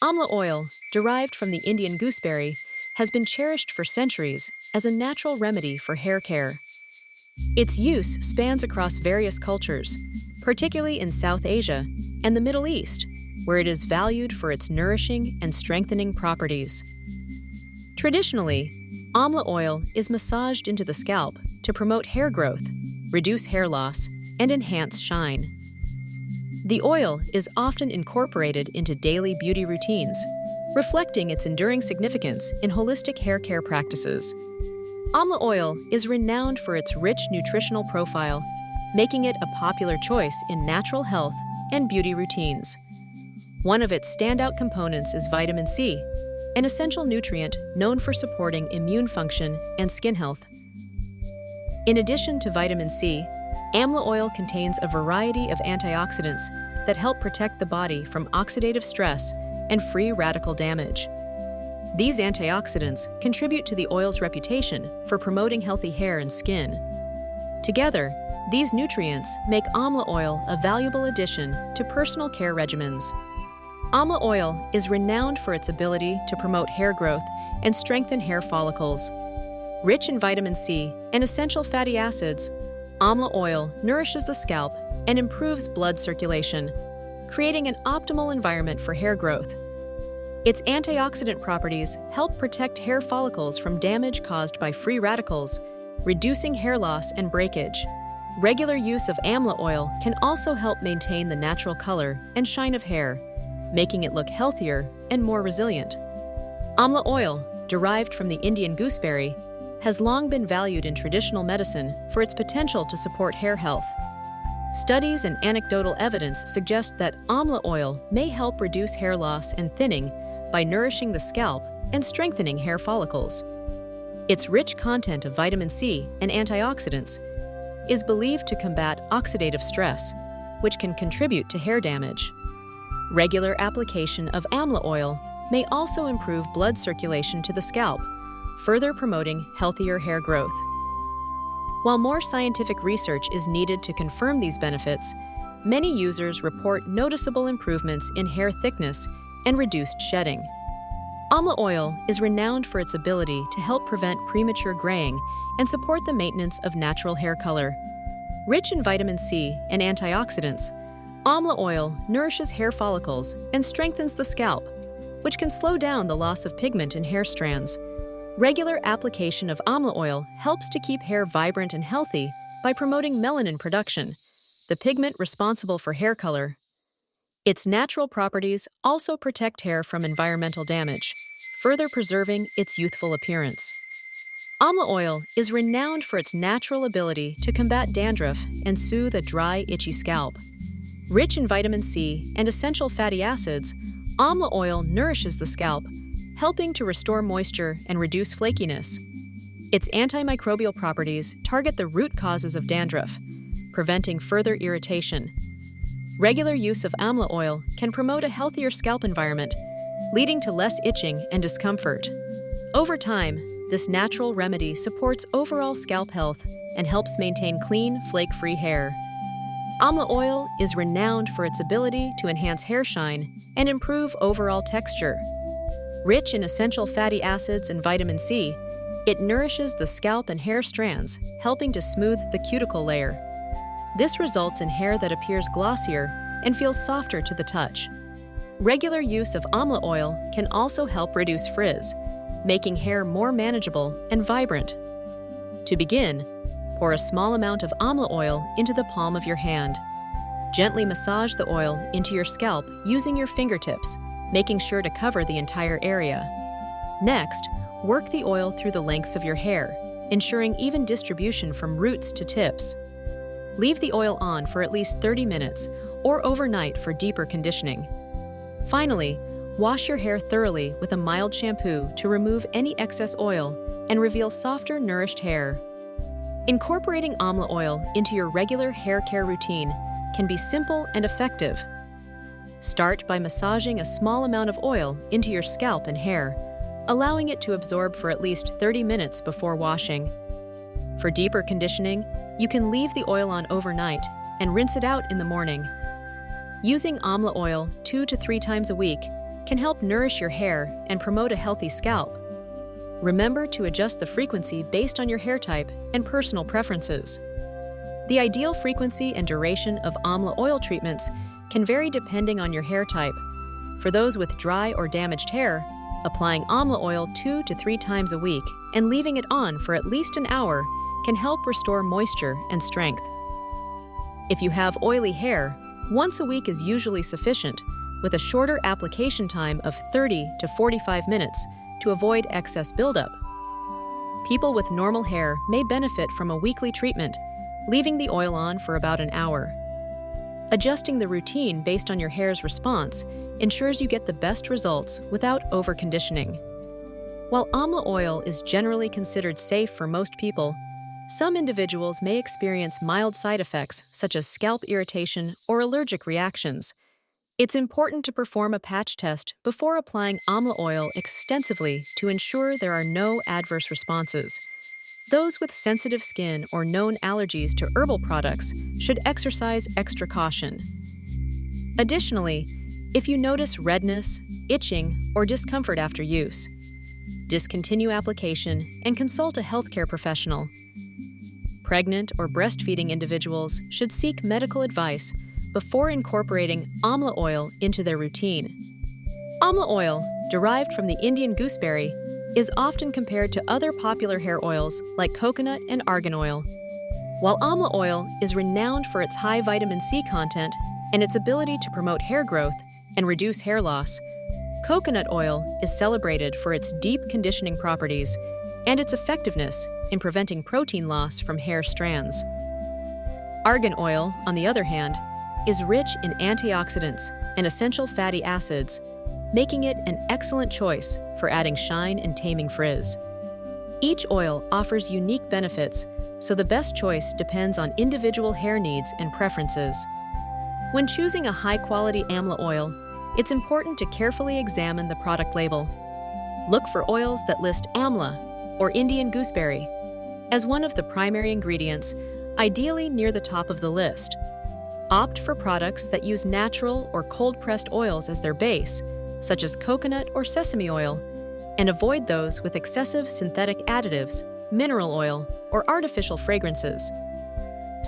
Amla oil, derived from the Indian gooseberry, has been cherished for centuries as a natural remedy for hair care. Its use spans across various cultures, particularly in South Asia and the Middle East, where it is valued for its nourishing and strengthening properties. Traditionally, amla oil is massaged into the scalp to promote hair growth, reduce hair loss, and enhance shine. The oil is often incorporated into daily beauty routines, reflecting its enduring significance in holistic hair care practices. Amla oil is renowned for its rich nutritional profile, making it a popular choice in natural health and beauty routines. One of its standout components is vitamin C, an essential nutrient known for supporting immune function and skin health. In addition to vitamin C, amla oil contains a variety of antioxidants that help protect the body from oxidative stress and free radical damage. These antioxidants contribute to the oil's reputation for promoting healthy hair and skin. Together, these nutrients make amla oil a valuable addition to personal care regimens. Amla oil is renowned for its ability to promote hair growth and strengthen hair follicles. Rich in vitamin C and essential fatty acids, amla oil nourishes the scalp and improves blood circulation, creating an optimal environment for hair growth. Its antioxidant properties help protect hair follicles from damage caused by free radicals, reducing hair loss and breakage. Regular use of amla oil can also help maintain the natural color and shine of hair, making it look healthier and more resilient. Amla oil, derived from the Indian gooseberry, has long been valued in traditional medicine for its potential to support hair health. Studies and anecdotal evidence suggest that amla oil may help reduce hair loss and thinning by nourishing the scalp and strengthening hair follicles. Its rich content of vitamin C and antioxidants is believed to combat oxidative stress, which can contribute to hair damage. Regular application of amla oil may also improve blood circulation to the scalp, further promoting healthier hair growth. While more scientific research is needed to confirm these benefits, many users report noticeable improvements in hair thickness and reduced shedding. Amla oil is renowned for its ability to help prevent premature graying and support the maintenance of natural hair color. Rich in vitamin C and antioxidants, amla oil nourishes hair follicles and strengthens the scalp, which can slow down the loss of pigment in hair strands. Regular application of amla oil helps to keep hair vibrant and healthy by promoting melanin production, the pigment responsible for hair color. Its natural properties also protect hair from environmental damage, further preserving its youthful appearance. Amla oil is renowned for its natural ability to combat dandruff and soothe a dry, itchy scalp. Rich in vitamin C and essential fatty acids, amla oil nourishes the scalp, helping to restore moisture and reduce flakiness. Its antimicrobial properties target the root causes of dandruff, preventing further irritation. Regular use of amla oil can promote a healthier scalp environment, leading to less itching and discomfort. Over time, this natural remedy supports overall scalp health and helps maintain clean, flake-free hair. Amla oil is renowned for its ability to enhance hair shine and improve overall texture. Rich in essential fatty acids and vitamin C, it nourishes the scalp and hair strands, helping to smooth the cuticle layer. This results in hair that appears glossier and feels softer to the touch. Regular use of amla oil can also help reduce frizz, making hair more manageable and vibrant. To begin, pour a small amount of amla oil into the palm of your hand. Gently massage the oil into your scalp using your fingertips, making sure to cover the entire area. Next, work the oil through the lengths of your hair, ensuring even distribution from roots to tips. Leave the oil on for at least 30 minutes or overnight for deeper conditioning. Finally, wash your hair thoroughly with a mild shampoo to remove any excess oil and reveal softer, nourished hair. Incorporating amla oil into your regular hair care routine can be simple and effective. Start by massaging a small amount of oil into your scalp and hair, allowing it to absorb for at least 30 minutes before washing. For deeper conditioning, you can leave the oil on overnight and rinse it out in the morning. Using amla oil 2 to 3 times a week can help nourish your hair and promote a healthy scalp. Remember to adjust the frequency based on your hair type and personal preferences. The ideal frequency and duration of Amla oil treatments can vary depending on your hair type. For those with dry or damaged hair, applying Amla oil 2 to 3 times a week and leaving it on for at least an hour can help restore moisture and strength. If you have oily hair, once a week is usually sufficient, with a shorter application time of 30 to 45 minutes to avoid excess buildup. People with normal hair may benefit from a weekly treatment, leaving the oil on for about an hour. Adjusting the routine based on your hair's response ensures you get the best results without over-conditioning. While Amla oil is generally considered safe for most people, some individuals may experience mild side effects such as scalp irritation or allergic reactions. It's important to perform a patch test before applying Amla oil extensively to ensure there are no adverse responses. Those with sensitive skin or known allergies to herbal products should exercise extra caution. Additionally, if you notice redness, itching, or discomfort after use, discontinue application and consult a healthcare professional. Pregnant or breastfeeding individuals should seek medical advice before incorporating Amla oil into their routine. Amla oil, derived from the Indian gooseberry, is often compared to other popular hair oils like coconut and argan oil. While Amla oil is renowned for its high vitamin C content and its ability to promote hair growth and reduce hair loss, coconut oil is celebrated for its deep conditioning properties and its effectiveness in preventing protein loss from hair strands. Argan oil, on the other hand, is rich in antioxidants and essential fatty acids, making it an excellent choice for adding shine and taming frizz. Each oil offers unique benefits, so the best choice depends on individual hair needs and preferences. When choosing a high-quality Amla oil, it's important to carefully examine the product label. Look for oils that list Amla or Indian gooseberry as one of the primary ingredients, ideally near the top of the list. Opt for products that use natural or cold-pressed oils as their base, such as coconut or sesame oil, and avoid those with excessive synthetic additives, mineral oil, or artificial fragrances.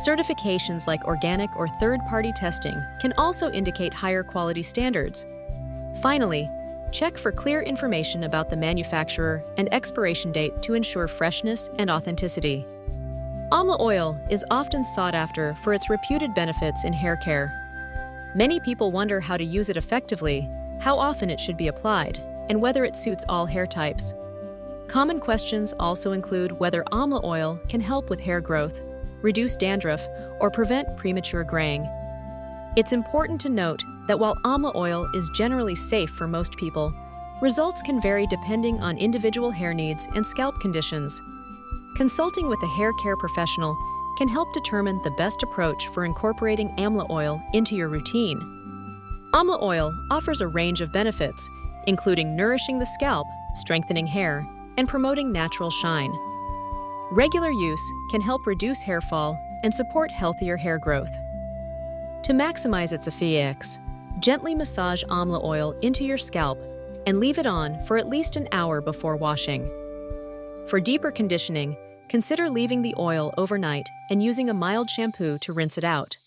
Certifications like organic or third-party testing can also indicate higher quality standards. Finally, check for clear information about the manufacturer and expiration date to ensure freshness and authenticity. Amla oil is often sought after for its reputed benefits in hair care. Many people wonder how to use it effectively, how often it should be applied, and whether it suits all hair types. Common questions also include whether Amla oil can help with hair growth, reduce dandruff, or prevent premature graying. It's important to note that while Amla oil is generally safe for most people, results can vary depending on individual hair needs and scalp conditions. Consulting with a hair care professional can help determine the best approach for incorporating Amla oil into your routine. Amla oil offers a range of benefits, including nourishing the scalp, strengthening hair, and promoting natural shine. Regular use can help reduce hair fall and support healthier hair growth. To maximize its effects, gently massage Amla oil into your scalp and leave it on for at least an hour before washing. For deeper conditioning, consider leaving the oil overnight and using a mild shampoo to rinse it out.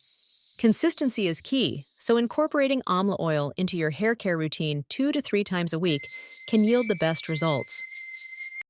Consistency is key, so incorporating Amla oil into your hair care routine 2 to 3 times a week can yield the best results.